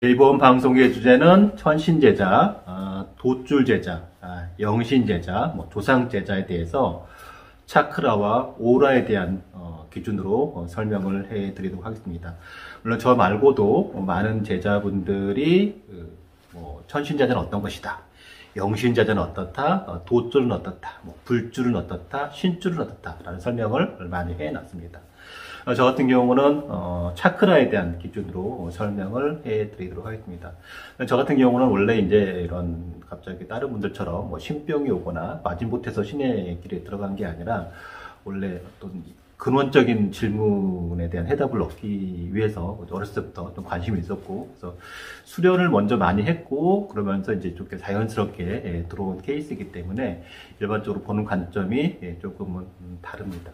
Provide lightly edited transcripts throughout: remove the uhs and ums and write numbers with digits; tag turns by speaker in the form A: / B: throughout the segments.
A: 이번 방송의 주제는 천신제자, 돛줄제자, 영신제자, 조상제자에 대해서 차크라와 오라에 대한 기준으로 설명을 해드리도록 하겠습니다. 물론 저 말고도 많은 제자분들이 천신제자는 어떤 것이다, 영신제자는 어떻다, 돛줄은 어떻다, 불줄은 어떻다, 신줄은 어떻다 라는 설명을 많이 해놨습니다. 저 같은 경우는 차크라에 대한 기준으로 설명을 해드리도록 하겠습니다. 저 같은 경우는 원래 이제 이런 갑자기 다른 분들처럼 신병이 오거나 마지못해서 신의 길에 들어간 게 아니라 원래 어떤 근원적인 질문에 대한 해답을 얻기 위해서 어렸을 때부터 좀 관심이 있었고, 그래서 수련을 먼저 많이 했고, 그러면서 이제 좀 자연스럽게 들어온 케이스이기 때문에 일반적으로 보는 관점이 조금은 다릅니다.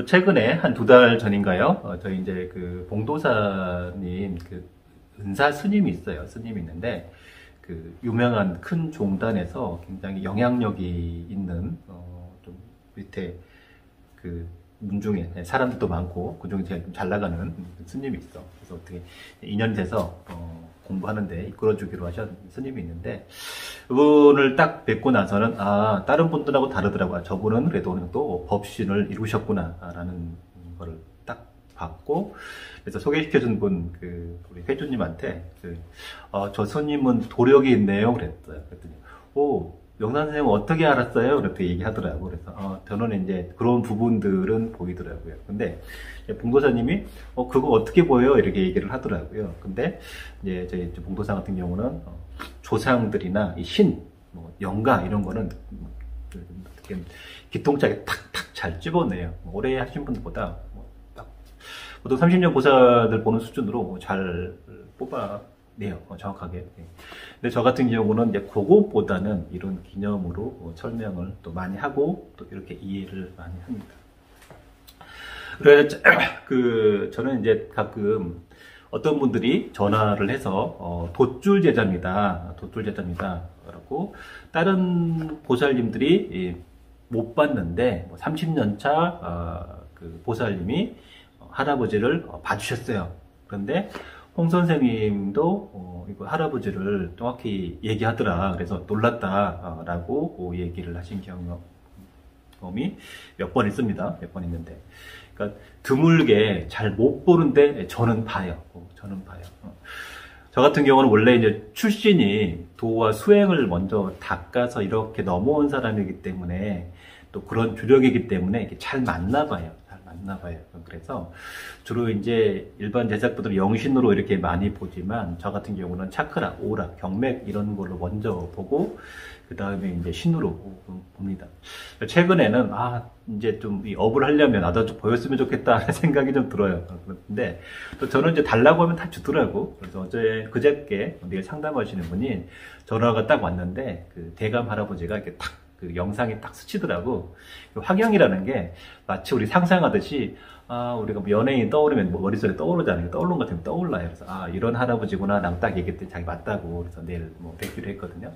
A: 최근에 한 2달 전인가요? 저희 이제 그 봉도사님 은사 스님이 있어요. 스님이 있는데 유명한 큰 종단에서 굉장히 영향력이 있는 좀 밑에 문중에 사람들도 많고 그중에 제일 좀 잘 나가는 스님이 있어. 그래서 어떻게 인연이 돼서 공부하는데 이끌어주기로 하신 스님이 있는데, 그분을 딱 뵙고 나서는 다른 분들하고 다르더라고요. 저분은 그래도 또 법신을 이루셨구나 라는 거를 딱 봤고, 그래서 소개시켜준 분 우리 회주님한테 저 스님은 도력이 있네요 그랬어요. 그랬더니 명산 선생님 어떻게 알았어요? 그렇게 얘기하더라고요. 그래서 저는 이제 그런 부분들은 보이더라고요. 근데 봉도사님이 그거 어떻게 보여요? 이렇게 얘기를 하더라고요. 근데 이제 저희 봉도사 같은 경우는 조상들이나 이 신, 영가 이런 거는 어떻게 기통차게 탁탁 잘 집어내요. 오래 하신 분들보다 딱 보통 30년 보살들 보는 수준으로 잘 뽑아내요. 정확하게. 근데 저 같은 경우는 이제 그것보다는 이런 기념으로 설명을 또 많이 하고 또 이렇게 이해를 많이 합니다. 그래서 저는 이제 가끔 어떤 분들이 전화를 해서 돛줄 제자입니다. 돛줄 제자입니다. 그렇고 다른 보살님들이 못 봤는데 30년 차 보살님이 할아버지를 봐주셨어요. 그런데 홍 선생님도 이거 할아버지를 정확히 얘기하더라. 그래서 놀랐다라고 얘기를 하신 경험이 몇 번 있습니다. 몇 번 있는데, 그러니까 드물게 잘 못 보는데 저는 봐요. 저는 봐요. 저 같은 경우는 원래 이제 출신이 도와 수행을 먼저 닦아서 이렇게 넘어온 사람이기 때문에, 또 그런 주력이기 때문에 이렇게 잘 맞나 봐요. 그래서 주로 이제 일반 제자분들은 영신으로 이렇게 많이 보지만 저 같은 경우는 차크라, 오라, 경맥 이런 걸로 먼저 보고 그 다음에 이제 신으로 봅니다. 최근에는 이제 좀 이 업을 하려면 나도 좀 보였으면 좋겠다 하는 생각이 좀 들어요. 그런데 또 저는 이제 달라고 하면 다 주더라고. 그래서 그저께 내일 상담하시는 분이 전화가 딱 왔는데 대감 할아버지가 이렇게 탁 영상이 딱 스치더라고. 화경이라는 게 마치 우리 상상하듯이 우리가 연예인 떠오르면 머릿속에 떠오르잖아요. 떠오른 것 같으면 떠올라요. 그래서 이런 할아버지구나 라고 딱 얘기했더니 자기 맞다고. 그래서 내일 뵙기로 했거든요.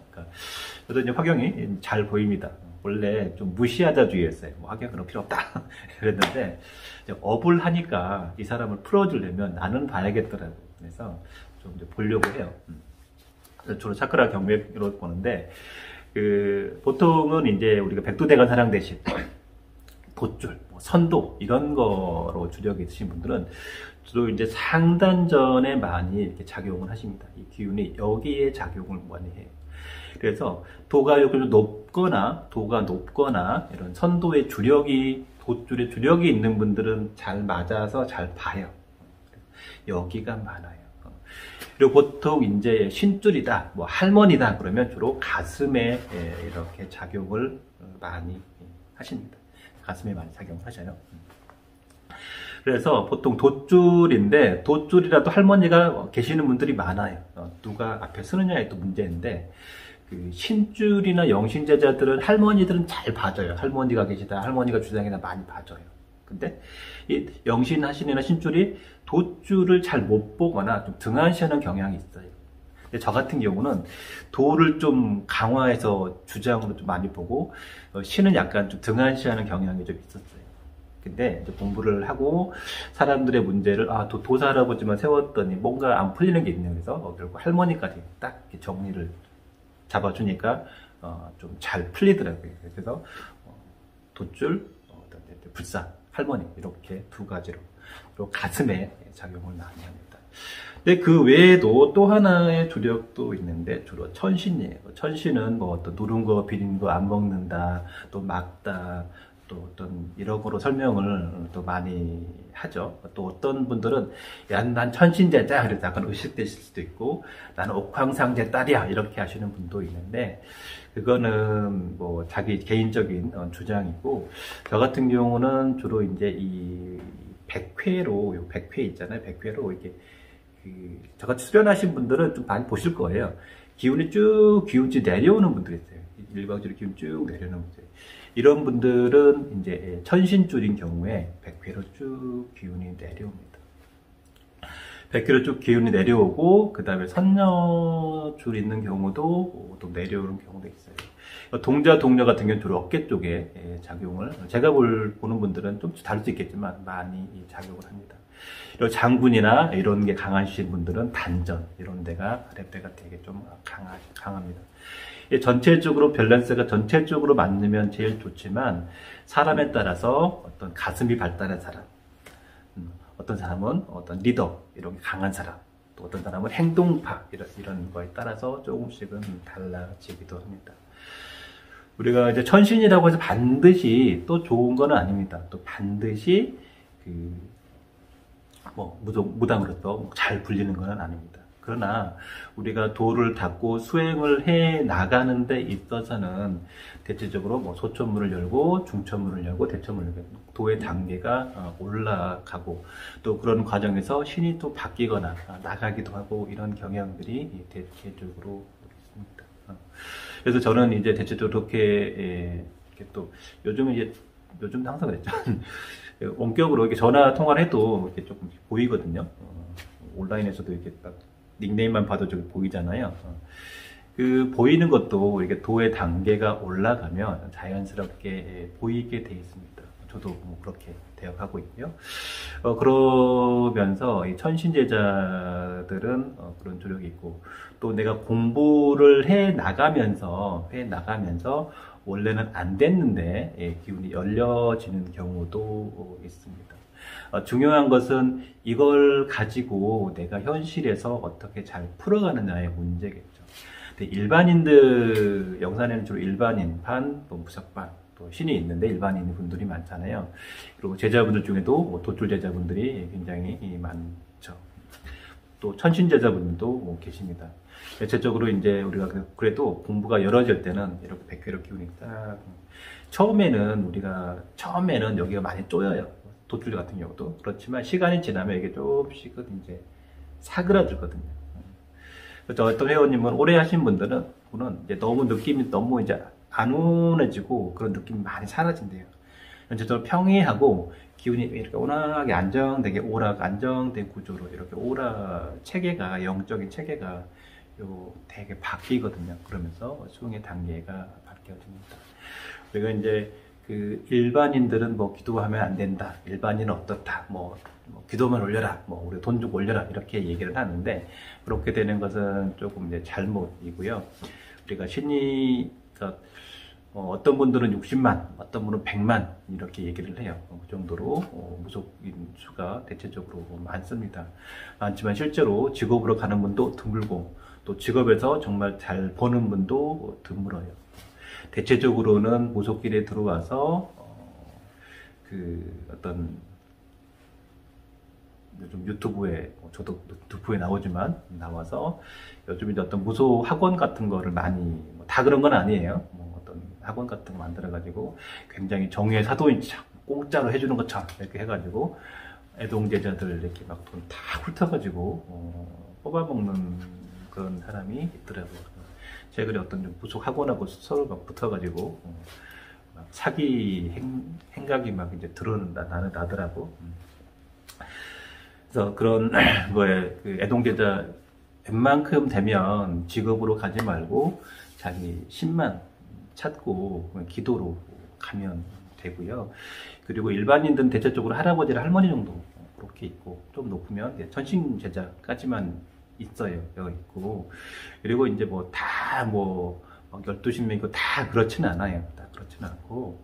A: 그래서 이제 화경이 잘 보입니다. 원래 좀 무시하자주의였어요. 화경은 필요 없다 그랬는데 이제 업을 하니까 이 사람을 풀어주려면 나는 봐야겠더라고. 그래서 좀 이제 보려고 해요. 그래서 주로 차크라 경맥으로 보는데, 보통은 이제 우리가 백두대간 사랑 대신 돛줄, 선도 이런 거로 주력이 있으신 분들은 주로 이제 상단전에 많이 이렇게 작용을 하십니다. 이 기운이 여기에 작용을 많이 해요. 그래서 도가 높거나 이런 선도의 주력이, 돛줄의 주력이 있는 분들은 잘 맞아서 잘 봐요. 여기가 많아요. 그리고 보통 이제 신줄이다, 할머니다 그러면 주로 가슴에 이렇게 작용을 많이 하십니다. 가슴에 많이 작용을 하셔요. 그래서 보통 돛줄인데, 돛줄이라도 할머니가 계시는 분들이 많아요. 누가 앞에 서느냐에 또 문제인데, 신줄이나 영신제자들은 할머니들은 잘 봐줘요. 할머니가 계시다, 할머니가 주장이나 많이 봐줘요. 근데 이 영신하신이나 신줄이 돛줄을 잘 못 보거나 좀 등한시하는 경향이 있어요. 근데 저 같은 경우는 도를 좀 강화해서 주장으로 좀 많이 보고 신은 약간 좀 등한시하는 경향이 좀 있었어요. 근데 이제 공부를 하고 사람들의 문제를 도사 할아버지만 세웠더니 뭔가 안 풀리는 게 있네요. 그래서 결국 할머니까지 딱 이렇게 정리를 잡아주니까 좀 잘 풀리더라고요. 그래서 돛줄, 불사, 할머니 이렇게 두 가지로 그리고 가슴에 작용을 많이 합니다. 근데 그 외에도 또 하나의 주력도 있는데 주로 천신이에요. 천신은 뭐 어떤 누른 거 비린 거 안 먹는다, 또 막다, 또 어떤 이런 거로 설명을 또 많이 하죠. 또 어떤 분들은 야, 난 천신제자 그래서 약간 의식되실 수도 있고 나는 옥황상제 딸이야 이렇게 하시는 분도 있는데 그거는 뭐 자기 개인적인 주장이고 저 같은 경우는 주로 이제 이 백회로 요 백회 있잖아요. 백회로 이렇게 저같이 수련하신 분들은 좀 많이 보실 거예요. 기운이 쭉 기운치 내려오는 분들이 있어요. 일방적으로 기운 쭉 내려오는 분들. 이런 분들은 이제 천신줄인 경우에 백회로 쭉 기운이 내려옵니다. 백회로 쭉 기운이 내려오고 그 다음에 선녀줄 있는 경우도 또 내려오는 경우도 있어요. 동자, 동녀 같은 경우는 주로 어깨 쪽에 작용을 제가 보는 분들은 좀 다를 수 있겠지만 많이 작용을 합니다. 그리고 장군이나 이런 게 강하신 분들은 단전 이런 데가 아랫배가 되게 좀 강합니다. 전체적으로 밸런스가 전체적으로 맞으면 제일 좋지만 사람에 따라서 어떤 가슴이 발달한 사람, 어떤 사람은 어떤 리더 이런 게 강한 사람, 또 어떤 사람은 행동파 이런 거에 따라서 조금씩은 달라지기도 합니다. 우리가 이제 천신이라고 해서 반드시 또 좋은 건 아닙니다. 또 반드시 무당으로서 잘 불리는 건 아닙니다. 그러나 우리가 도를 닦고 수행을 해 나가는 데 있어서는 대체적으로 뭐 소천문을 열고 중천문을 열고 대천문을 열고 도의 단계가 올라가고 또 그런 과정에서 신이 또 바뀌거나 나가기도 하고 이런 경향들이 대체적으로 있습니다. 그래서 저는 이제 대체적으로 이렇게 또 요즘은 항상 그랬죠. 원격으로 이렇게 전화 통화를 해도 이렇게 조금 보이거든요. 온라인에서도 이렇게 딱 닉네임만 봐도 저기 보이잖아요. 그 보이는 것도 이렇게 도의 단계가 올라가면 자연스럽게 보이게 돼 있습니다. 저도 뭐 그렇게 되어가고 있고요. 그러면서 이 천신제자들은 그런 조력이 있고 또 내가 공부를 해 나가면서 원래는 안 됐는데 기운이 열려지는 경우도 있습니다. 중요한 것은 이걸 가지고 내가 현실에서 어떻게 잘 풀어가느냐의 문제겠죠. 근데 일반인들, 영산에는 주로 일반인판, 또 무석반, 또 신이 있는데 일반인 분들이 많잖아요. 그리고 제자분들 중에도 도출 제자분들이 굉장히 많죠. 또 천신 제자분들도 계십니다. 대체적으로 이제 우리가 그래도 공부가 열어질 때는 이렇게 백회로 기운이 딱 처음에는 여기가 많이 쪼여요. 도출 같은 경우도 그렇지만 시간이 지나면 이게 조금씩은 이제 사그라들거든요. 그래서 어떤 회원님은 오래 하신 분들은 이제 너무 느낌이 너무 이제 안운해지고 그런 느낌이 많이 사라진대요. 전체적으로 평이하고 기운이 이렇게 온화하게 안정되게 오라가 안정된 구조로 이렇게 오라 체계가 영적인 체계가 되게 바뀌거든요. 그러면서 수행의 단계가 바뀌어집니다. 우리가 이제 일반인들은 뭐 기도하면 안 된다. 일반인은 어떻다. 뭐 기도만 올려라. 뭐 우리 돈 주고 올려라. 이렇게 얘기를 하는데 그렇게 되는 것은 조금 이제 잘못이고요. 우리가 어떤 분들은 60만, 어떤 분은 100만 이렇게 얘기를 해요. 그 정도로 무속인 수가 대체적으로 많습니다. 많지만 실제로 직업으로 가는 분도 드물고 또 직업에서 정말 잘 버는 분도 드물어요. 대체적으로는 무속길에 들어와서 어떤 요즘 유튜브에 저도 유튜브에 나오지만 나와서 요즘 이제 어떤 무속 학원 같은 거를 많이 다 그런 건 아니에요. 어떤 학원 같은 거 만들어 가지고 굉장히 정의의 사도인 공짜로 해주는 것처럼 이렇게 해가지고 애동제자들 이렇게 막 돈 다 훑어가지고 뽑아먹는 그런 사람이 있더라고요. 최근에 어떤 무속 학원하고 서로 막 붙어가지고 막 사기 행각이 막 이제 나더라고. 그래서 그런 거에 애동제자 웬만큼 되면 직업으로 가지 말고 자기 신만 찾고 기도로 가면 되고요. 그리고 일반인들은 대체적으로 할아버지나 할머니 정도 그렇게 있고, 좀 높으면 천신제자까지만 있어요. 여기 있고. 그리고 이제 뭐 다 뭐 12신명이고 다 그렇지는 않아요. 다 그렇지는 않고,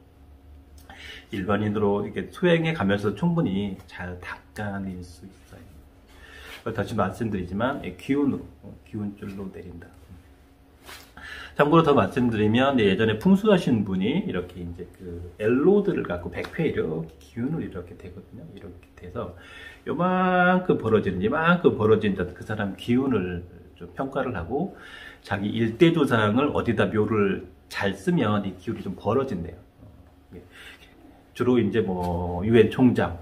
A: 일반인으로 이렇게 수행해 가면서 충분히 잘 닦아낼 수 있어요. 다시 말씀드리지만, 기운줄로 내린다. 참고로 더 말씀드리면, 예전에 풍수하신 분이 이렇게 이제 그 엘로드를 갖고 100회 이렇게 기운을 이렇게 되거든요. 이렇게 돼서 요만큼 벌어진 그 사람 기운을 좀 평가를 하고, 자기 일대 조상을 어디다 묘를 잘 쓰면 이 기운이 좀 벌어진대요. 주로 이제 뭐 유엔 총장,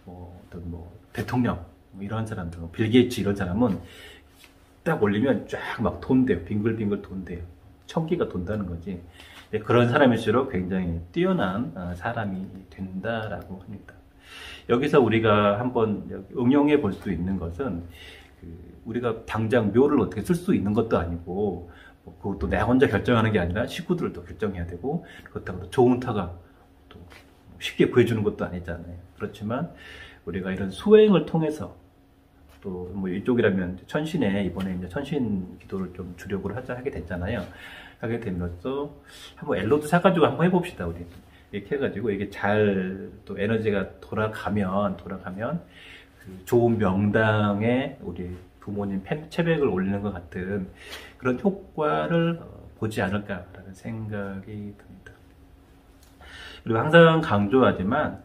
A: 어떤 뭐 대통령, 이런 사람들, 빌 게이츠 이런 사람은 딱 올리면 쫙 막 돈대요. 빙글빙글 돈대요. 천기가 돈다는 거지. 그런 사람일수록 굉장히 뛰어난 사람이 된다라고 합니다. 여기서 우리가 한번 응용해 볼 수 있는 것은, 우리가 당장 묘를 어떻게 쓸 수 있는 것도 아니고, 그것도 내가 혼자 결정하는 게 아니라 식구들도 결정해야 되고, 그렇다고 좋은 타가 또 쉽게 구해주는 것도 아니잖아요. 그렇지만 우리가 이런 수행을 통해서, 또 뭐 이쪽이라면 천신에 이번에 이제 천신 기도를 좀 주력으로 하게 됐잖아요. 하게 됨으로써 한번 엘로드 사가지고 한번 해봅시다. 우리 이렇게 해가지고 이게 잘 또 에너지가 돌아가면 그 좋은 명당에 우리 부모님 체백을 올리는 것 같은 그런 효과를 보지 않을까라는 생각이 듭니다. 그리고 항상 강조하지만,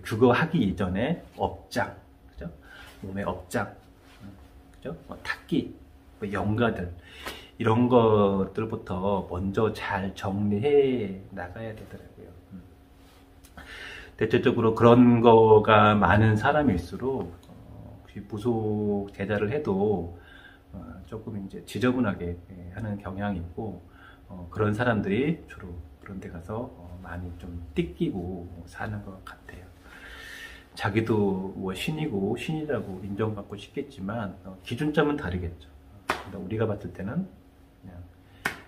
A: 그거 하기 이전에 업장, 그죠? 몸의 업장, 그죠? 탁기, 영가들, 이런 것들부터 먼저 잘 정리해 나가야 되더라고요. 대체적으로 그런 거가 많은 사람일수록, 무속 제자를 해도 조금 이제 지저분하게 하는 경향이 있고, 그런 사람들이 주로 그런 데 가서 많이 좀 띠끼고 사는 것 같아요. 자기도 뭐 신이라고 인정받고 싶겠지만, 기준점은 다르겠죠. 우리가 봤을 때는 그냥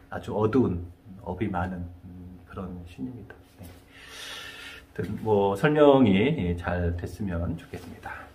A: 아주 어두운 업이 많은 그런 신입니다. 네. 뭐 설명이 잘 됐으면 좋겠습니다.